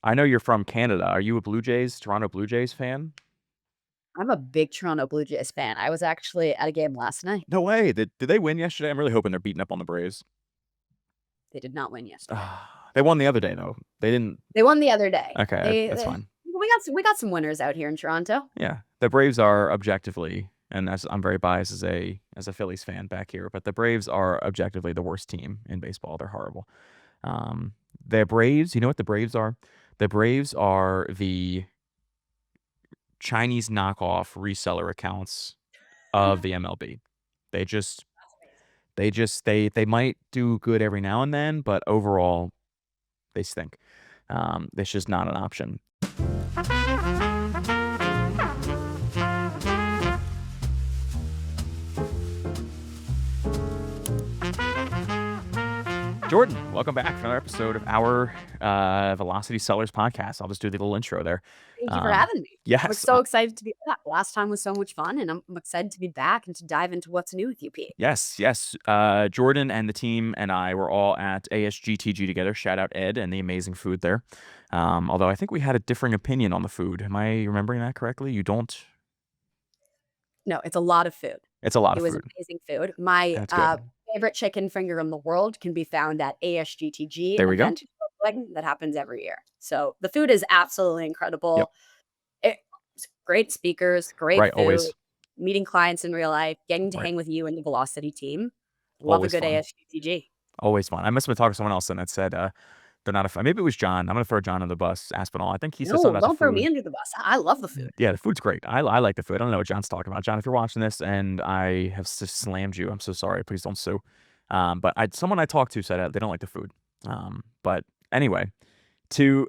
I know you're from Canada. Are you a Toronto Blue Jays fan? I'm a big Toronto Blue Jays fan. I was actually at a game last night. No way. Did they win yesterday? I'm really hoping they're beating up on the Braves. They did not win yesterday. They won the other day though. They didn't. They won the other day. Okay, that's fine. We got some winners out here in Toronto. Yeah, the Braves are objectively, and I'm very biased as a Phillies fan back here, but the Braves are objectively the worst team in baseball. They're horrible. The Braves, you know what the Braves are? The Braves are the Chinese knockoff reseller accounts of the MLB. They just That's amazing. they might do good every now and then, but overall they stink. It's just not an option. Jordyn, welcome back for another episode of our Velocity Sellers podcast. I'll just do the little intro there. Thank you for having me. I'm Yes, so excited to be back. Last time was so much fun, and I'm excited to be back and to dive into what's new with you, Pete. yes. Jordyn and the team and I were all at ASGTG together. Shout out Ed and the amazing food there. Although I think we had a differing opinion on the food. Am I remembering that correctly? You don't? No, it's a lot of food. It's a lot It of was food. amazing food. My That's good. favorite chicken finger in the world can be found at ASGTG, There an we go. event in Brooklyn that happens every year. So the food is absolutely Yep. incredible. It's great speakers, great Right. food, Always. meeting clients in real life, getting to Right. hang with you and the Velocity team. Love a Always good fun. ASGTG. Always fun. I must have been talking to someone else and that said they're not a fan. Maybe it was John. I'm gonna throw John on the bus. Aspinall. I think he said something No, about the don't throw me food. under the bus. I love the food. Yeah, the food's great. I like the food. I don't know what John's talking about. John, if you're watching this and I have slammed you, I'm so sorry. Please don't sue. But someone I talked to said they don't like the food. But anyway, to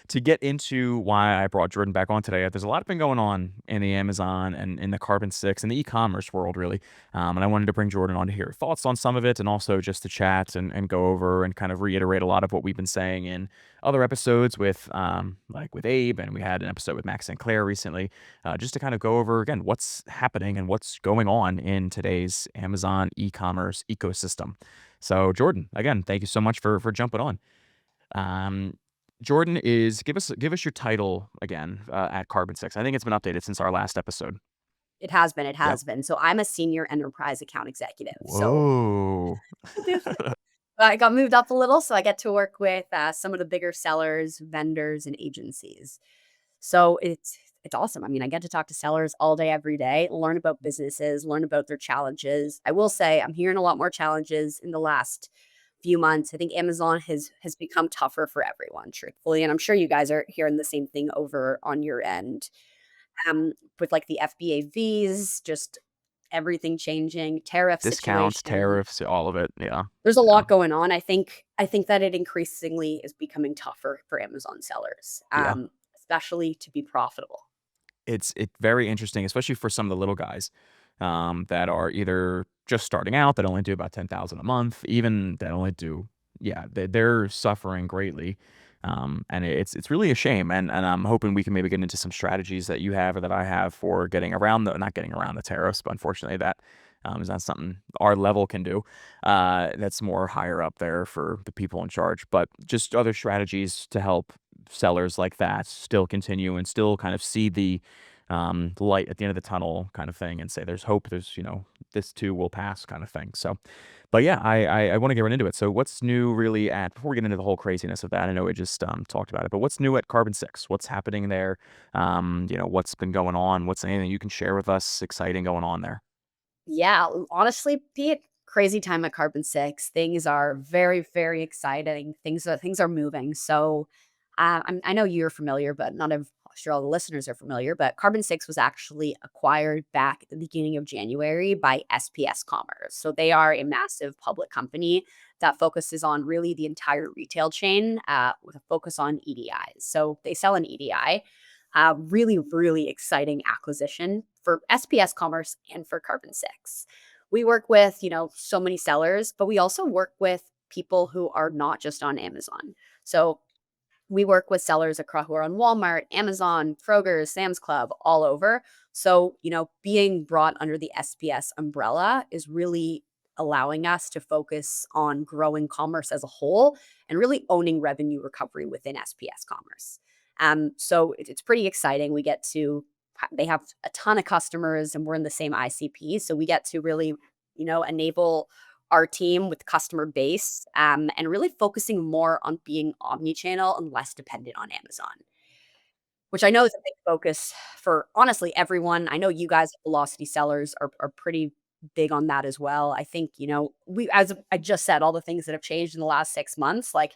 to get into why I brought Jordyn back on today, there's a lot been going on in the Amazon and in the Carbon6 and the e-commerce world, really. And I wanted to bring Jordyn on to hear her thoughts on some of it and also just to chat and go over and kind of reiterate a lot of what we've been saying in other episodes with like with Abe, and we had an episode with Max Sinclair recently, just to kind of go over again what's happening and what's going on in today's Amazon e-commerce ecosystem. So Jordyn, again, thank you so much for jumping on. Um, Jordyn is give us your title again at Carbon6. I think it's been updated since our last episode. It has been, it Yep. has been. So I'm a senior enterprise account executive. So Whoa. I got moved up a little, so I get to work with some of the bigger sellers, vendors, and agencies. So it's awesome. I mean, I get to talk to sellers all day, every day, learn about businesses, learn about their challenges. I will say I'm hearing a lot more challenges in the last few months. I think Amazon has become tougher for everyone, truthfully. And I'm sure you guys are hearing the same thing over on your end. With like the FBAVs, just everything changing, tariff Discounts, situation. tariffs, all of it. Yeah. There's a Yeah. lot going on. I think that it increasingly is becoming tougher for Amazon sellers, Yeah. especially to be profitable. It's very interesting, especially for some of the little guys that are either just starting out that only do about 10,000 a month, even that only do yeah, they're suffering greatly. And it's really a shame. And I'm hoping we can maybe get into some strategies that you have or that I have for getting around the not getting around the tariffs, but unfortunately that is not something our level can do. That's more higher up there for the people in charge. But just other strategies to help sellers like that still continue and still kind of see the light at the end of the tunnel kind of thing and say there's hope, there's this too will pass kind of thing. So but yeah, I want to get right into it. So what's new really at before we get into the whole craziness of that? I know we just talked about it, but what's new at Carbon6? What's happening there? What's been going on? What's anything you can share with us exciting going on there? Yeah, honestly, Pete, crazy time at Carbon 6. Things are very, very exciting. Things are moving. So, I know you're familiar, but not of sure all the listeners are familiar. But Carbon 6 was actually acquired back at the beginning of January by SPS Commerce. So they are a massive public company that focuses on really the entire retail chain with a focus on EDIs. So they sell an EDI. Really, really exciting acquisition for SPS Commerce and for Carbon 6. We work with, so many sellers, but we also work with people who are not just on Amazon. So we work with sellers across who are on Walmart, Amazon, Kroger, Sam's Club, all over. So, being brought under the SPS umbrella is really allowing us to focus on growing commerce as a whole and really owning revenue recovery within SPS commerce. So it's pretty exciting. We get to they have a ton of customers and we're in the same ICP. So we get to really, enable our team with customer base and really focusing more on being omni-channel and less dependent on Amazon, which I know is a big focus for honestly everyone. I know you guys at Velocity Sellers are pretty big on that as well. I think, we as I just said, all the things that have changed in the last 6 months, like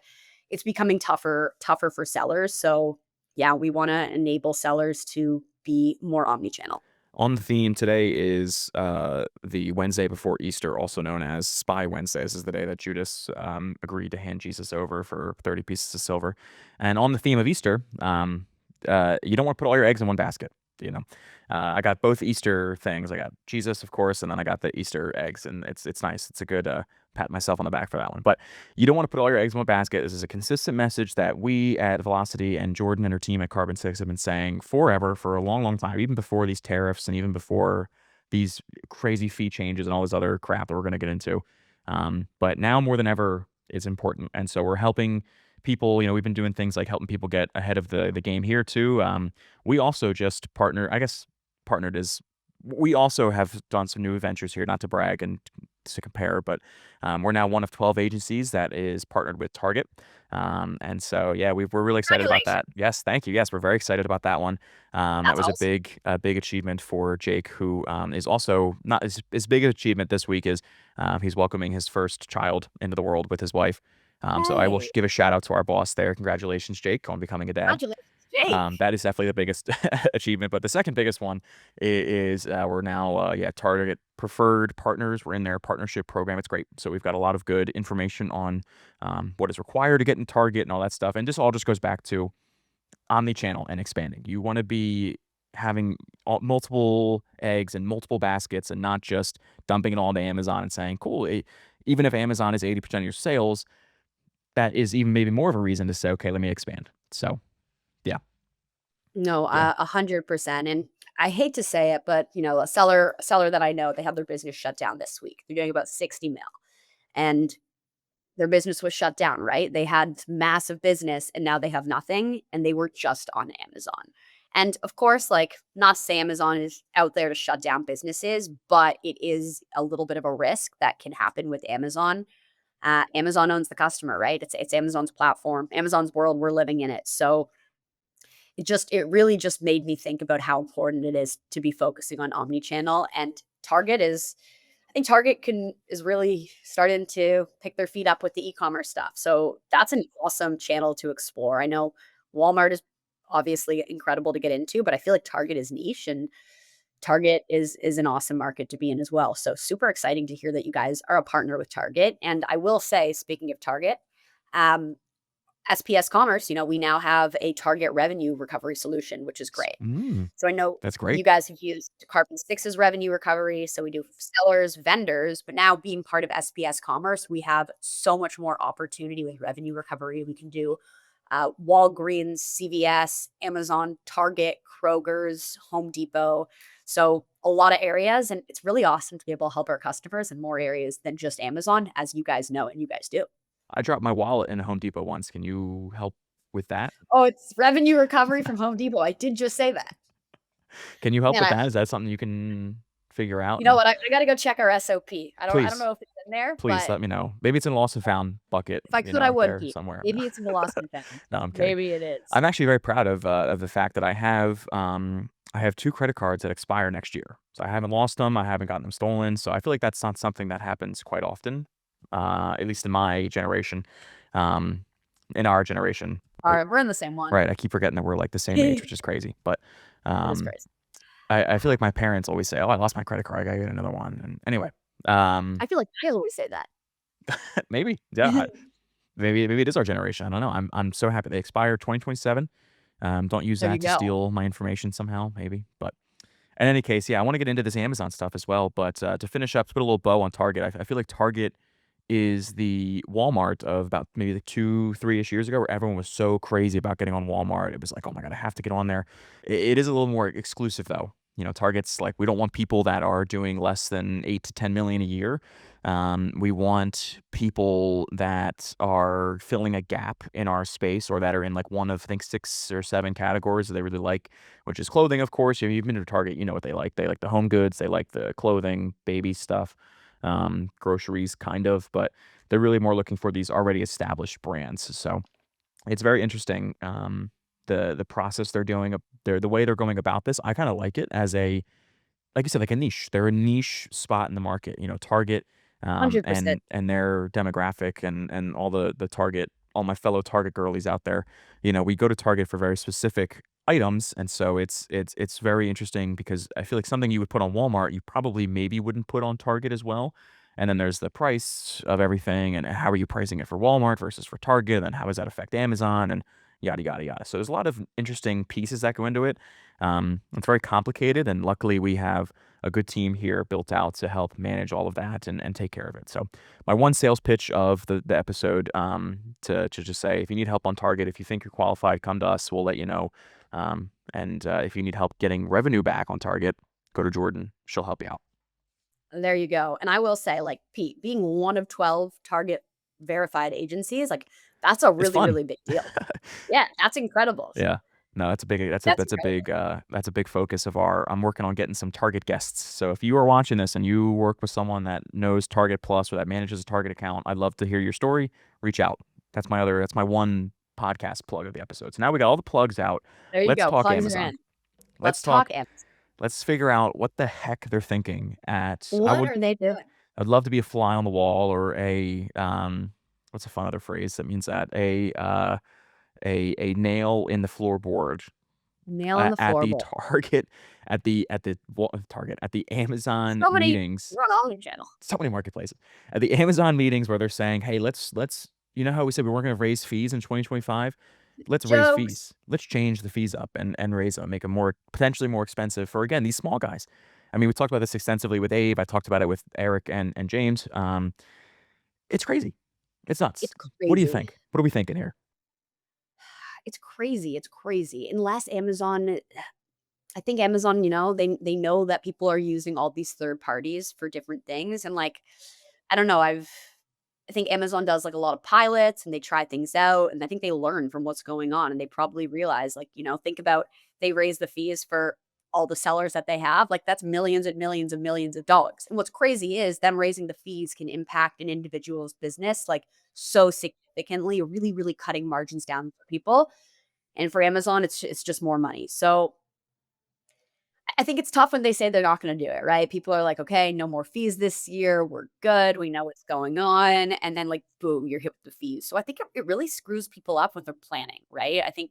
it's becoming tougher for sellers. So yeah, we want to enable sellers to be more omni-channel. On the theme today is the Wednesday before Easter, also known as Spy Wednesday. This is the day that Judas agreed to hand Jesus over for 30 pieces of silver. And on the theme of Easter, you don't want to put all your eggs in one basket. You know, I got both Easter things. I got Jesus, of course, and then I got the Easter eggs, and it's nice. It's a good pat myself on the back for that one. But you don't want to put all your eggs in one basket. This is a consistent message that we at Velocity and Jordyn and her team at Carbon6 have been saying forever, for a long, long time, even before these tariffs and even before these crazy fee changes and all this other crap that we're going to get into. But now more than ever, it's important, and so we're helping people. We've been doing things like helping people get ahead of the game here too. We also just partnered is we also have done some new ventures here, not to brag and to compare, but we're now one of 12 agencies that is partnered with Target. And so, yeah, we're really excited about Congratulations. that. Yes, thank you. Yes, we're very excited about that one. That That's was awesome. a big achievement for Jake, who is also not as big an achievement this week as he's welcoming his first child into the world with his wife. So I will Yay. give a shout out to our boss there. Congratulations, Jake, on becoming a dad. Congratulations, Jake. That is definitely the biggest achievement. But the second biggest one is we're now, Target preferred partners. We're in their partnership program. It's great. So we've got a lot of good information on what is required to get in Target and all that stuff. And this all just goes back to omni-channel and expanding. You want to be having multiple eggs and multiple baskets and not just dumping it all into Amazon and saying, cool, even if Amazon is 80% of your sales, that is even maybe more of a reason to say, okay, let me expand. So yeah, No, yeah. 100%. And I hate to say it, but a seller that I know, they had their business shut down this week. They're doing about 60 mil. And their business was shut down, right? They had massive business and now they have nothing and they were just on Amazon. And of course, like not to say Amazon is out there to shut down businesses, but it is a little bit of a risk that can happen with Amazon. Amazon owns the customer, right? It's Amazon's platform, Amazon's world. We're living in it. So it really just made me think about how important it is to be focusing on omni-channel. And Target is I think Target can is really starting to pick their feet up with the e-commerce stuff. So that's an awesome channel to explore. I know Walmart is obviously incredible to get into, but I feel like Target is niche and Target is an awesome market to be in as well. So super exciting to hear that you guys are a partner with Target. And I will say, speaking of Target, um, SPS Commerce, we now have a Target revenue recovery solution, which is great. Mm, So I know that's great. you guys have used Carbon6's revenue recovery. So we do sellers, vendors, but now being part of SPS Commerce, we have so much more opportunity with revenue recovery. We can do Walgreens, CVS, Amazon, Target, Kroger's, Home Depot. So a lot of areas. And it's really awesome to be able to help our customers in more areas than just Amazon, as you guys know and you guys do. I dropped my wallet in a Home Depot once. Can you help with that? Oh, it's revenue recovery from Home Depot. I did just say that. Can you help Man, with that? Is that something you can figure out? you know No. what? I gotta go check our SOP. I don't Please, know if it's in there, please but let me know. Maybe it's in lost and found bucket, if I could, I out would, there Pete. somewhere. No, Maybe it's in the lost and found. no, I'm kidding. Maybe it is. I'm actually very proud of the fact that I have 2 credit cards that expire next year. So I haven't lost them, I haven't gotten them stolen, so I feel like that's not something that happens quite often, at least in my generation. Um, in our generation. All right, we're in the same one. Right, I keep forgetting that we're, like, the same age, which is crazy, but, It is um, crazy. I feel like my parents always say, "Oh, I lost my credit card, I gotta get another one," and anyway, um, I feel like I always say that. maybe, yeah, maybe it is our generation, I don't know, I'm so happy they expire 2027. Don't use There you that to go. steal my information somehow, maybe, but in any case, yeah, I wanna get into this Amazon stuff as well, but, to finish up, to put a little bow on Target, I feel like Target is the Walmart of about maybe like 2, 3-ish years ago, where everyone was so crazy about getting on Walmart. It was like, "Oh my god, I have to get on there." It is a little more exclusive though. Target's like, "We don't want people that are doing less than 8 to 10 million a year." We want people that are filling a gap in our space or that are in like one of, I think, 6 or 7 categories that they really like, which is clothing, of course. If you've been to Target, you know what they like. They like the home goods, they like the clothing, baby stuff, groceries, kind of, but they're really more looking for these already established brands. So it's very interesting. The process they're doing, the way they're going about this. I kind of like it as a, like you said, like a niche. They're a niche spot in the market, Target, 100%. and their demographic and all the Target, all my fellow Target girlies out there, we go to Target for very specific items, and so it's very interesting because I feel like something you would put on Walmart, you probably maybe wouldn't put on Target as well. And then there's the price of everything, and how are you pricing it for Walmart versus for Target, and how does that affect Amazon, and yada yada yada. So there's a lot of interesting pieces that go into it. It's very complicated, and luckily we have a good team here built out to help manage all of that and take care of it. So, my one sales pitch of the episode, to just say, if you need help on Target, if you think you're qualified, come to us. We'll let you know. And if you need help getting revenue back on Target, go to Jordyn. She'll help you out. There you go. And I will say, like, Pete, being one of 12 Target verified agencies, like, that's a It's really, fun. really big deal. Yeah, that's incredible. Yeah. No, that's a big That's incredible. that's a big focus of our. I'm working on getting some Target guests. So if you are watching this and you work with someone that knows Target Plus or that manages a Target account, I'd love to hear your story. Reach out. That's my one podcast plug of the episode. So now we got all the plugs out. There you Let's go. talk Plugs are Amazon. in. Let's Let's talk talk Amazon. let's figure out what the heck they're thinking at. What are they doing? I'd love to be a fly on the wall or a what's a fun other phrase that means that a nail in the floorboard Nail on the at the floorboard. Target, Target, at the Amazon So many meetings, we're on Omnichannel. so many marketplaces, at the Amazon meetings where they're saying, "Hey, let's," how we said we weren't gonna raise fees in 2025? Let's raise Jokes. fees. Let's change the fees up and raise them, make them more potentially more expensive for, again, these small guys. I mean, we talked about this extensively with Abe. I talked about it with Eric and James. It's crazy. It's nuts. It's What do you crazy. think? What are we thinking here? It's crazy. It's crazy. Unless Amazon I think Amazon, they know that people are using all these third parties for different things, and, like, I don't know, I think Amazon does, like, a lot of pilots, and they try things out, and I think they learn from what's going on, and they probably realize, like, think about they raise the fees for all the sellers that they have, like, that's millions and millions and millions of dollars, and what's crazy is them raising the fees can impact an individual's business, like, so significantly, really, really cutting margins down for people, and for Amazon, it's just more money, so I think it's tough when they say they're not gonna do it, right? People are like, "Okay, no more fees this year. We're good. We know what's going on." And then, like, boom, you're hit with the fees. So I think it really screws people up when they're planning, right? I think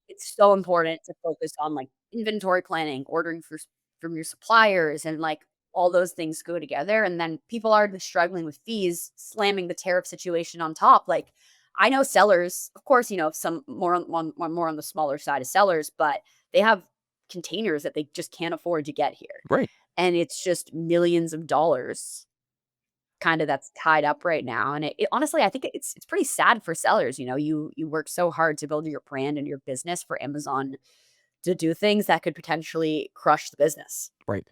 it's so important to focus on, like, inventory planning, ordering from your suppliers, and, like, all those things go together, and then people are struggling with fees, slamming the tariff situation on top, like, I know sellers, of course, some more on the smaller side of sellers, but they have containers that they just can't afford to get here, Right. and it's just millions of dollars kinda that's tied up right now, and it honestly, I think it's pretty sad for sellers, you work so hard to build your brand and your business for Amazon to do things that could potentially crush the business. Right.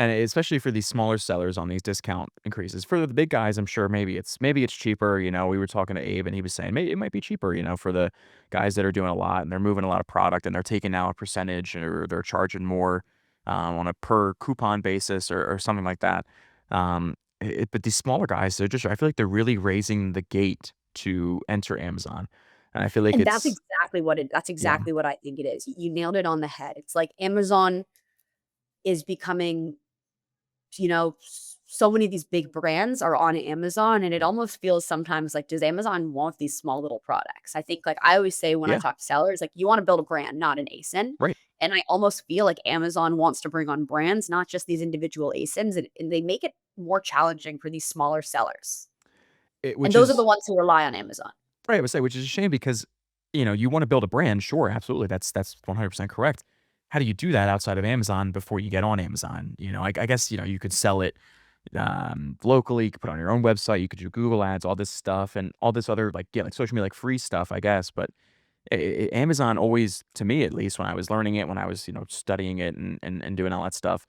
And especially for these smaller sellers on these discount increases. For the big guys, I'm sure maybe it's cheaper. We were talking to Abe and he was saying maybe it might be cheaper, for the guys that are doing a lot and they're moving a lot of product and they're taking out a percentage or they're charging more on a per coupon basis or something like that. But these smaller guys, I feel like they're really raising the gate to enter Amazon. And I feel like And that's it's, yeah, exactly what I think it is. You nailed it on the head. It's like Amazon is becoming, so many of these big brands are on Amazon, and it almost feels sometimes like, does Amazon want these small little products? I think, like, I always say when I yeah, talk to sellers, like, you want to build a brand, not an ASIN. right. And I almost feel like Amazon wants to bring on brands, not just these individual ASINs, and they make it more challenging for these smaller sellers. And Which those are the is ones who rely on Amazon. right, I would say, which is a shame because, you wanna build a brand, sure, absolutely, that's 100% correct. How do you do that outside of Amazon before you get on Amazon? I guess, you could sell it, locally, you could put it on your own website, you could do Google Ads, all this stuff, and all this other, like, yeah, like, social media, like, free stuff, I guess, but Amazon always, to me at least, when I was learning it, when I was, studying it and doing all that stuff,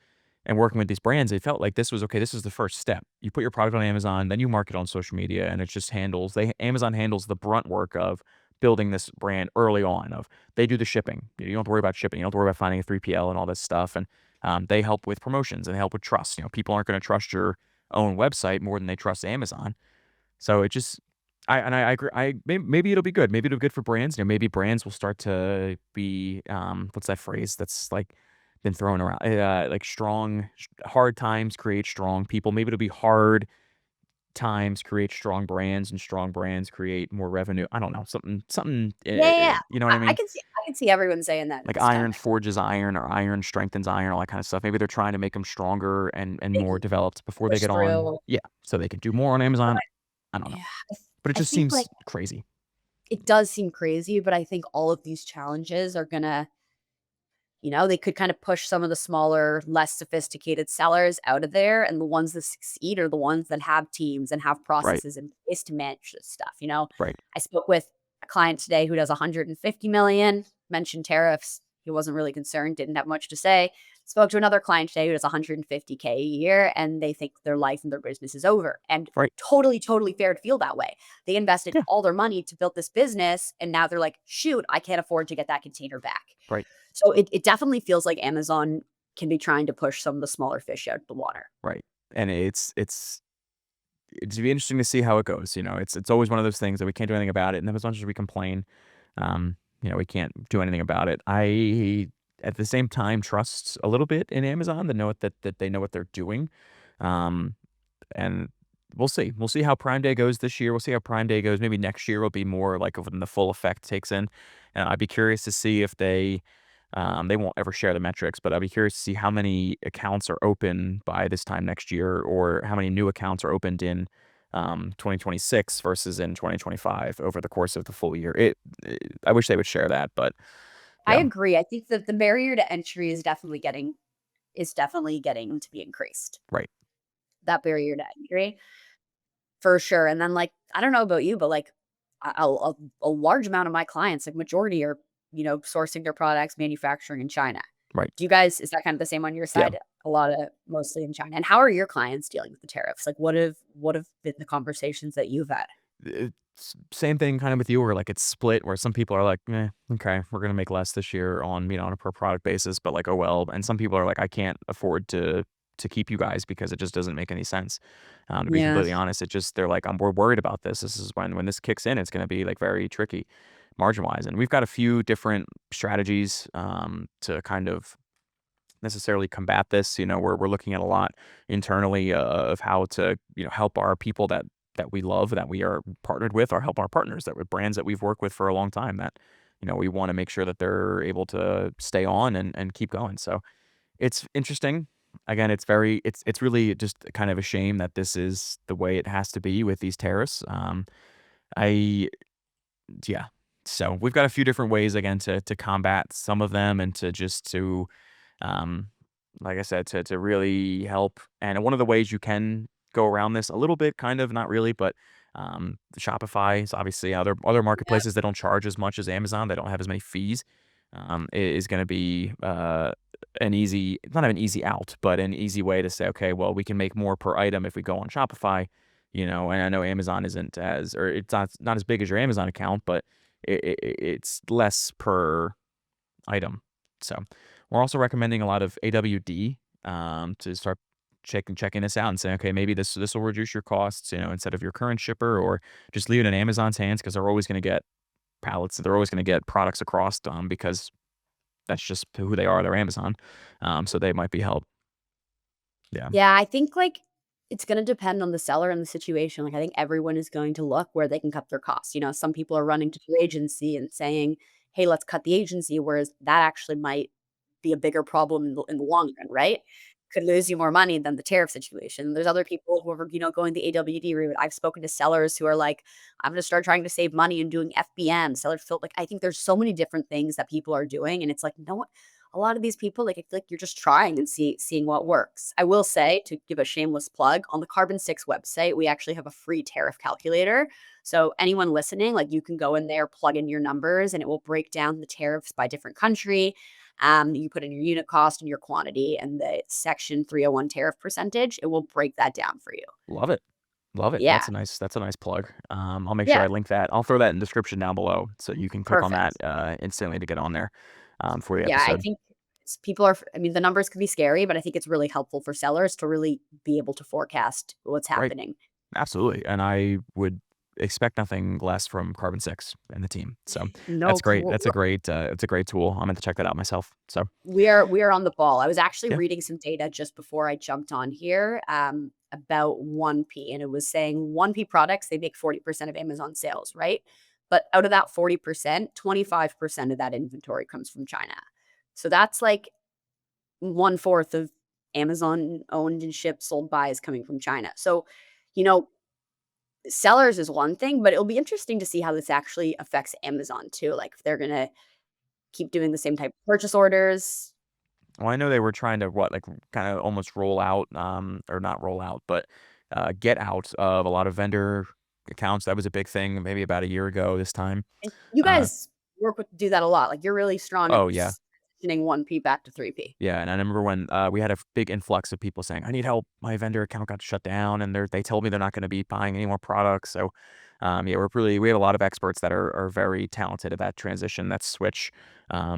and working with these brands, it felt like this was okay, this is the first step. You put your product on Amazon, then you market on social media, and it just handles they Amazon handles the brunt work of building this brand early on of they do the shipping. You don't have to worry about shipping. You don't have to worry about finding a 3PL and all this stuff. And they help with promotions and they help with trust. People aren't going to trust your own website more than they trust Amazon. So it just I agree. Maybe it'll be good. Maybe it'll be good for brands. Maybe brands will start to be what's that phrase that's like been thrown around? Like hard times create strong people. Maybe it'll be hard times create strong brands, and strong brands create more revenue. I don't know, something. Yeah, yeah, yeah. You know what I I mean? can see everyone saying that Like it's kind iron of forges iron or iron strengthens iron, all that kind of stuff. Maybe they're trying to make them stronger and they more can developed before they push get on. through. Yeah, so they can do more on But Amazon. I don't know, yeah, but it I just think, like, seems crazy. it does seem crazy, but I think all of these challenges are gonna, they could kind of push some of the smaller, less sophisticated sellers out of there, and the ones that succeed are the ones that have teams and have Right, processes in place to manage this stuff. right. I spoke with a client today who does 150 million, mentioned tariffs. He wasn't really concerned, didn't have much to say. Spoke to another client today who does 150K a year, and they think their life and their business is over. And Right. totally, totally fair to feel that way. They invested Yeah. all their money to build this business, and now they're like, shoot, I can't afford to get that container back. Right. So it definitely feels like Amazon can be trying to push some of the smaller fish out of the water. Right. And it's be interesting to see how it goes. It's always one of those things that we can't do anything about it, and as much as we complain, we can't do anything about it. I at the same time trust a little bit in Amazon to know that they know what they're doing. Um, and we'll see. We'll see how Prime Day goes this year. We'll see how Prime Day goes. Maybe next year will be more like when the full effect takes in. And I'd be curious to see if they won't ever share the metrics, but I'd be curious to see how many accounts are open by this time next year, or how many new accounts are opened in 2026 versus in 2025 over the course of the full year. I wish they would share that, but I yeah, agree. I think that the barrier to entry is definitely getting to be increased. right, That barrier to entry for sure. And then, like, I don't know about you, but like a large amount of my clients, like majority are, sourcing their products, manufacturing in China. right, Do you guys is that kind of the same on your yeah. side? A lot of mostly in China. And how are your clients dealing with the tariffs? Like what have been the conversations that you've had? It's same thing kind of with you where like it's split where some people are like, okay, we're gonna make less this year on a per product basis, but like, oh well. And some people are like, I can't afford to keep you guys because it just doesn't make any sense. To be Yeah. completely honest, they're like, we're worried about this. This is when this kicks in, it's gonna be like very tricky margin wise. And we've got a few different strategies to kind of necessarily combat this. We're looking at a lot internally of how to help our people that we love, that we are partnered with, or help our partners that with brands that we've worked with for a long time. That we want to make sure that they're able to stay on and keep going. So it's interesting. Again, it's really just kind of a shame that this is the way it has to be with these tariffs. I Yeah. So we've got a few different ways again to combat some of them and to just to um, like I said, to really help. And one of the ways you can go around this a little bit, kind of, not really, but the Shopify is obviously other Yeah. marketplaces that don't charge as much as Amazon. They don't have as many fees. Is going to be an easy, not an easy out, but an easy way to say, okay, well, we can make more per item if we go on Shopify. And I know Amazon isn't as, or it's not as big as your Amazon account, but it's less per item. So we're also recommending a lot of AWD to start checking this out and saying, okay, maybe this will reduce your costs, instead of your current shipper, or just leave it in Amazon's hands because they're always going to get pallets. They're always going to get products across because that's just who they are. They're Amazon. So they might be help. Yeah. Yeah, I think, like, it's gonna depend on the seller and the situation. Like, I think everyone is going to look where they can cut their costs. Some people are running to their agency and saying, "Hey, let's cut the agency," whereas that actually might be a bigger problem in the long run, right? Could lose you more money than the tariff situation. There's other people who are, going the AWD route. I've spoken to sellers who are like, "I'm gonna start trying to save money and doing FBM." Sellers feel like I think there's so many different things that people are doing, and it's like, no one a lot of these people, like, I feel like you're just trying and seeing what works. I will say, to give a shameless plug, on the Carbon6 website, we actually have a free tariff calculator. So anyone listening, like, you can go in there, plug in your numbers, and it will break down the tariffs by different country. You put in your unit cost and your quantity and the Section 301 tariff percentage. It will break that down for you. Love it. Love it. Yeah. That's a nice plug. I'll make sure Yeah. I link that. I'll throw that in the description down below so you can click on that, Perfect. instantly to get on there, for the Yeah, I episode. think people are I mean, the numbers can be scary, but I think it's really helpful for sellers to really be able to forecast what's Right. happening. Absolutely, and I would expect nothing less from Carbon6 and the team. So that's No, great. It's a great tool. I'm going to check that out myself. So we are on the ball. I was actually yeah, reading some data just before I jumped on here, about 1P, and it was saying 1P products, they make 40% of Amazon sales, right? But out of that 40%, 25% of that inventory comes from China. So that's like one-fourth of Amazon owned and shipped, sold by is coming from China. So, you know, sellers is one thing, but it'll be interesting to see how this actually affects Amazon too. Like if they're gonna keep doing the same type of purchase orders. well, I know they were trying to what like kind of almost roll out, or not roll out, but get out of a lot of vendor accounts. That was a big thing, maybe about a year ago this time. And you Uh, guys work with do that a lot. Like you're really strong at oh yeah, transitioning 1P back to 3P. yeah, and I remember when, we had a big influx of people saying, "I need help. My vendor account got shut down, and they told me they're not gonna be buying any more products." So, yeah, we have a lot of experts that are very talented at that transition, that switch,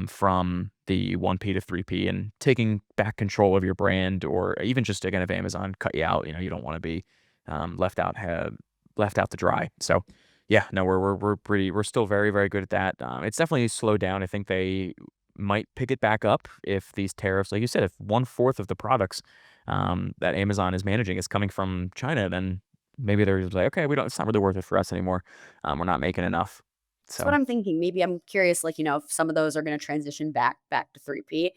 from the 1P to 3P and taking back control of your brand or even just, again, if Amazon cut you out, you don't wanna be, left out to dry. So, yeah, no, we're still very, very good at that. It's definitely slowed down. I think they might pick it back up if these tariffs, like you said, if one-fourth of the products, that Amazon is managing is coming from China, then maybe they're just like, okay, we don't. It's not really worth it for us anymore. We're not making enough. That's what So I'm thinking. Maybe I'm curious, like, if some of those are gonna transition back to 3P.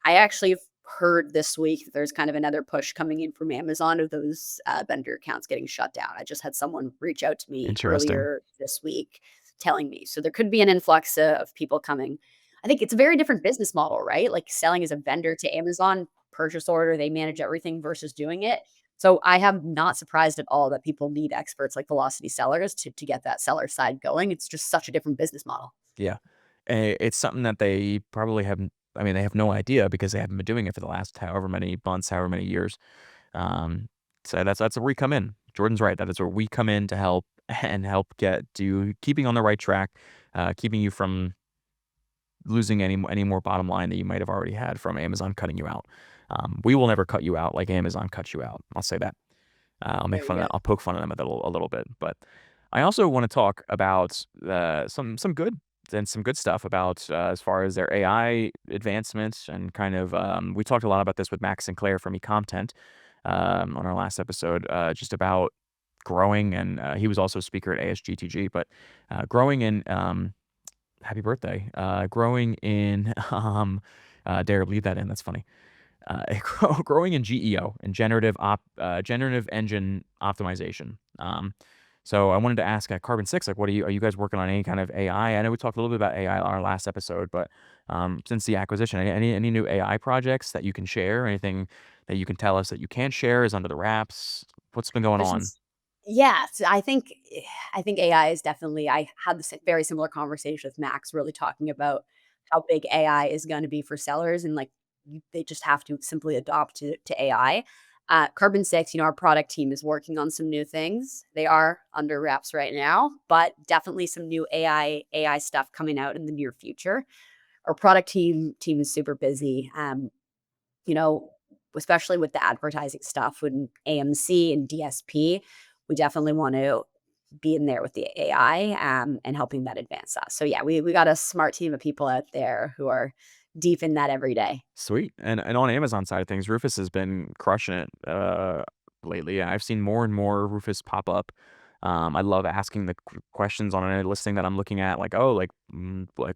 I actually have heard this week that there's kind of another push coming in from Amazon of those, vendor accounts getting shut down. I just had someone reach out to me interesting. earlier this week telling me. So there could be an influx of people coming. I think it's a very different business model, right? Like selling as a vendor to Amazon, purchase order, they manage everything versus doing it. So I am not surprised at all that people need experts like velocity sellers to get that seller side going. It's just such a different business model. Yeah, it's something that they probably haven't. I mean, they have no idea because they haven't been doing it for the last however many months, however many years. Um, so that's where we come in. Jordan's right. That is where we come in to help and help get you keeping on the right track, keeping you from losing any more bottom line that you might have already had from Amazon cutting you out. We will never cut you out like Amazon cuts you out. I'll say that. I'll make Very fun of that. good. I'll poke fun of them a little bit. But I also want to talk about some good and some good stuff about as far as their AI advancements and kind of we talked a lot about this with Max Sinclair from eComtent on our last episode, just about growing and he was also a speaker at ASGTG, but growing in happy birthday. Growing in, dare leave that in. That's funny. Growing in GEO and generative engine optimization. So I wanted to ask at Carbon 6, like, are you guys working on any kind of AI? I know we talked a little bit about AI on our last episode, but since the acquisition, any new AI projects that you can share? Anything that you can tell us that you can't share is under the wraps? What's been going There's on? just yeah, so I think AI is definitely I had this very similar conversation with Max really talking about how big AI is gonna be for sellers and, like, they just have to simply adopt to AI. Carbon 6, our product team is working on some new things. They are under wraps right now, but definitely some new AI stuff coming out in the near future. Our product team is super busy. You know, especially with the advertising stuff with AMC and DSP, we definitely want to be in there with the AI, and helping that advance us. So yeah, we got a smart team of people out there who are deep in that every day. Sweet. And on Amazon side of things, Rufus has been crushing it lately. I've seen more and more Rufus pop up. I love asking the questions on a listing that I'm looking at, like, oh, like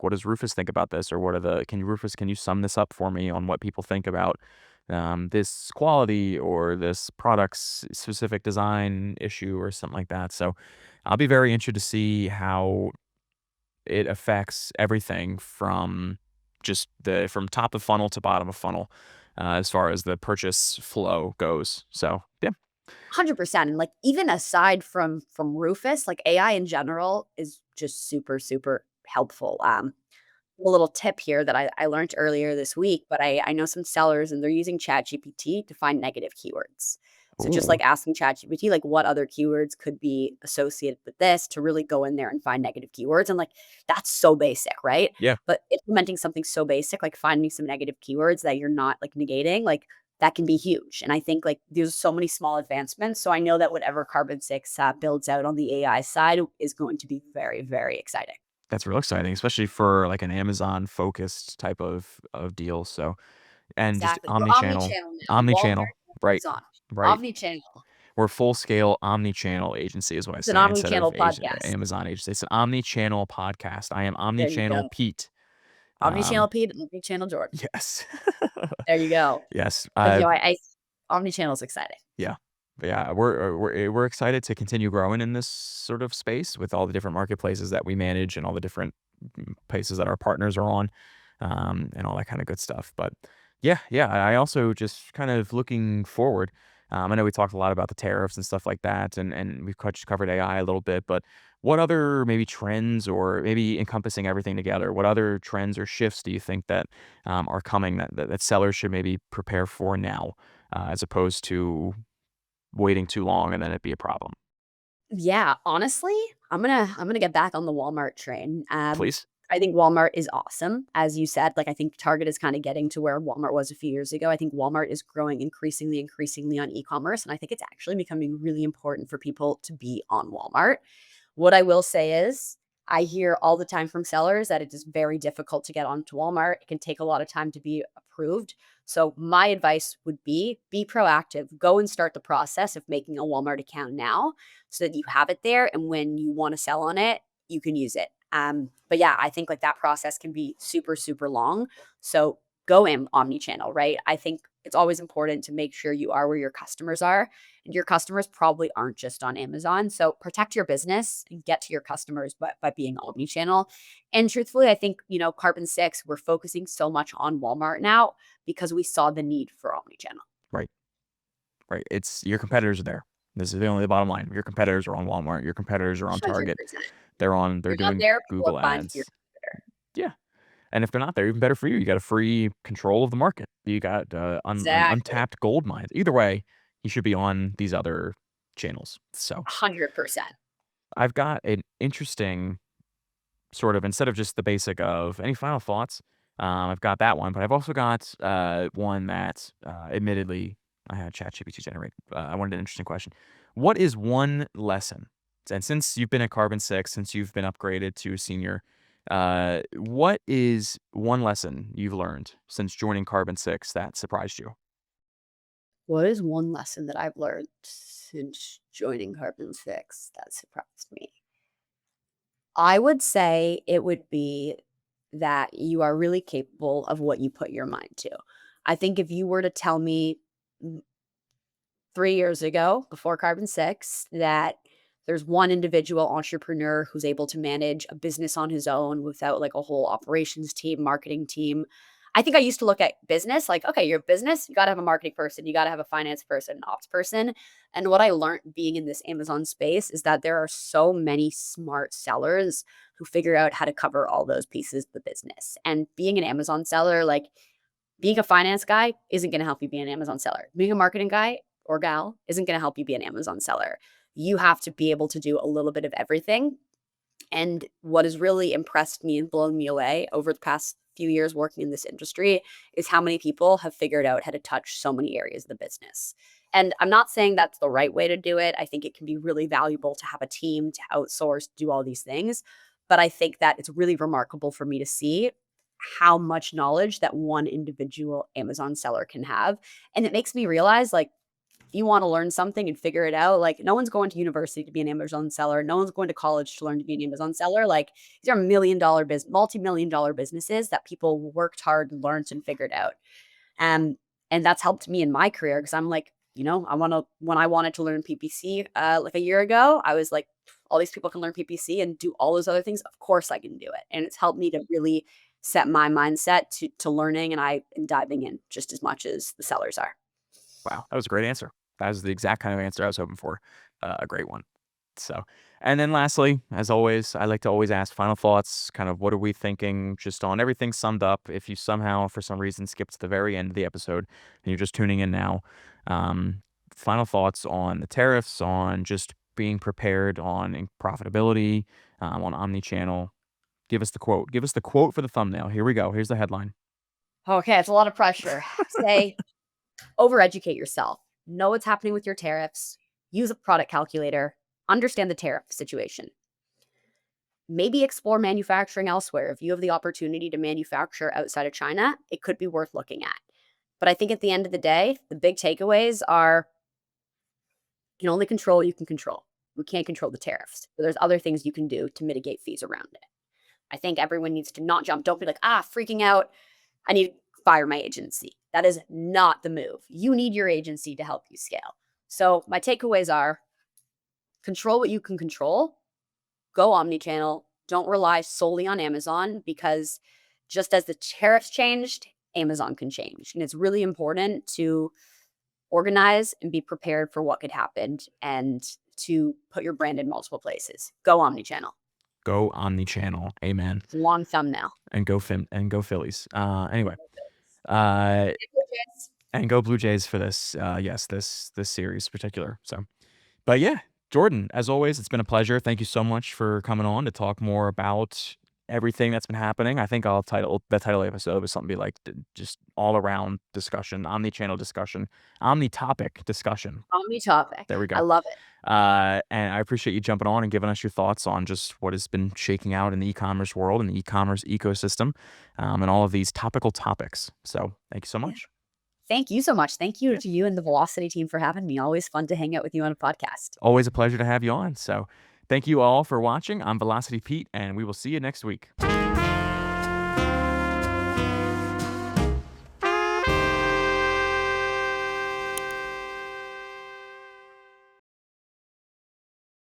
what does Rufus think about this, or what are the can you sum this up for me on what people think about this quality or this product's specific design issue or something like that. So I'll be very interested to see how it affects everything from just the from top of funnel to bottom of funnel, as far as the purchase flow goes. So, yeah. 100%, and, like, even aside from Rufus, like, AI in general is just super, super helpful. A little tip here that I learned earlier this week, but I know some sellers and they're using ChatGPT to find negative keywords. So just Ooh, like asking ChatGPT, like what other keywords could be associated with this to really go in there and find negative keywords. And like that's so basic, right? yeah, But implementing something so basic, like finding some negative keywords that you're not like negating, like that can be huge. And I think like there's so many small advancements. So I know that whatever Carbon 6 builds out on the AI side is going to be very, very exciting. that's real exciting, especially for, like, an Amazon-focused type of deal, so and just Exactly. We're omni-channel omnichannel now. omni-channel, Walmart, right, Amazon. right. Omnichannel. We're full-scale omni-channel agency is what I It's an say instead of omnichannel podcast. Amazon agency. It's an omni-channel podcast. I am There you omni-channel go. Pete. Um, Omnichannel Pete, omnichannel Jordan. yes. There you go. Yes, But, you know, I've I omnichannel is exciting. yeah. But yeah, we're excited to continue growing in this sort of space with all the different marketplaces that we manage and all the different places that our partners are on, and all that kind of good stuff. But yeah, yeah, I also just kind of looking forward. I know we talked a lot about the tariffs and stuff like that, and we've covered AI a little bit, but what other maybe trends or maybe encompassing everything together? What other trends or shifts do you think that are coming that sellers should maybe prepare for now, as opposed to waiting too long and then it be a problem? Yeah, honestly, I'm gonna get back on the Walmart train. Please? I think Walmart is awesome. As you said, like, I think Target is kinda getting to where Walmart was a few years ago. I think Walmart is growing increasingly, increasingly on e-commerce, and I think it's actually becoming really important for people to be on Walmart. What I will say is, I hear all the time from sellers that it is very difficult to get onto Walmart. It can take a lot of time to be approved. So my advice would be proactive. Go and start the process of making a Walmart account now so that you have it there and when you want to sell on it, you can use it. But yeah, I think like that process can be super, super long. So go in omni-channel, right? I think it's always important to make sure you are where your customers are. And your customers probably aren't just on Amazon. So protect your business and get to your customers by being omni-channel. And truthfully, I think, you know, Carbon 6, we're focusing so much on Walmart now because we saw the need for omni-channel. Right, right. It's your competitors are there. This is the only bottom line. Your competitors are on Walmart. Your competitors are on Target. 100%. They're You're not doing there, people are Google finding your ads. competitor. Yeah. And if they're not there, even better for you. You got a free control of the market. You got Exactly. untapped gold mines. Either way, you should be on these other channels. So 100%. I've got an interesting sort of instead of just the basic of any final thoughts. I've got that one, but I've also got one that admittedly I had ChatGPT generate. I wanted an interesting question. What is one lesson? And since you've been at Carbon 6, since you've been upgraded to senior, what is one lesson you've learned since joining Carbon 6 that surprised you? What is one lesson that I've learned since joining Carbon 6 that surprised me? I would say it would be that you are really capable of what you put your mind to. I think if you were to tell me 3 years ago, before Carbon 6, that there's one individual entrepreneur who's able to manage a business on his own without like a whole operations team, marketing team. I think I used to look at business like, okay, you're a business, you got to have a marketing person, you got to have a finance person, an ops person. And what I learned being in this Amazon space is that there are so many smart sellers who figure out how to cover all those pieces of the business. And being an Amazon seller, like being a finance guy isn't gonna help you be an Amazon seller. Being a marketing guy or gal isn't gonna help you be an Amazon seller. You have to be able to do a little bit of everything. And what has really impressed me and blown me away over the past few years working in this industry is how many people have figured out how to touch so many areas of the business. And I'm not saying that's the right way to do it. I think it can be really valuable to have a team to outsource, do all these things. But I think that it's really remarkable for me to see how much knowledge that one individual Amazon seller can have. And it makes me realize like if you want to learn something and figure it out, like no one's going to university to be an Amazon seller. No one's going to college to learn to be an Amazon seller. Like these are $1 million multi-million dollar businesses that people worked hard, learned, and figured out. Um, and that's helped me in my career because I'm like, you know, when I wanted to learn PPC like a year ago, I was like, all these people can learn PPC and do all those other things. Of course I can do it. And it's helped me to really set my mindset to learning, and I am diving in just as much as the sellers are. Wow, that was a great answer. That was the exact kind of answer I was hoping for. A great one. So, and then lastly, as always, I like to always ask final thoughts, kind of what are we thinking just on everything summed up. If you somehow, for some reason, skipped to the very end of the episode and you're just tuning in now, um, final thoughts on the tariffs, on just being prepared, on profitability, on omnichannel. Give us the quote. Give us the quote for the thumbnail. Here we go. Here's the headline. Okay, it's a lot of pressure. Say, overeducate yourself. Know what's happening with your tariffs. Use a product calculator. Understand the tariff situation. Maybe explore manufacturing elsewhere. If you have the opportunity to manufacture outside of China, it could be worth looking at. But I think at the end of the day, the big takeaways are you can only control what you can control. We can't control the tariffs, but there's other things you can do to mitigate fees around it. I think everyone needs to not jump. Don't be like, freaking out. I need to fire my agency. That is not the move. You need your agency to help you scale. So my takeaways are control what you can control, go omni-channel, don't rely solely on Amazon, because just as the tariffs changed, Amazon can change. And it's really important to organize and be prepared for what could happen and to put your brand in multiple places. Go omni-channel. Go omni-channel. Amen. Long thumbnail. And go Phillies. Anyway, uh, and go Blue Jays for this. Yes, this series in particular. So, but yeah, Jordyn, as always, it's been a pleasure. Thank you so much for coming on to talk more about everything that's been happening. I think I'll title the title of the episode was something be like just all around discussion, omni-channel discussion, omni-topic discussion. Omni-topic. There we go. I love it. And I appreciate you jumping on and giving us your thoughts on just what has been shaking out in the e-commerce world and the e-commerce ecosystem, and all of these topical topics. So thank you so much. Thank you so much. Thank you to you and the Velocity team for having me. Always fun to hang out with you on a podcast. Always a pleasure to have you on. So thank you all for watching. I'm Velocity Pete, and we will see you next week.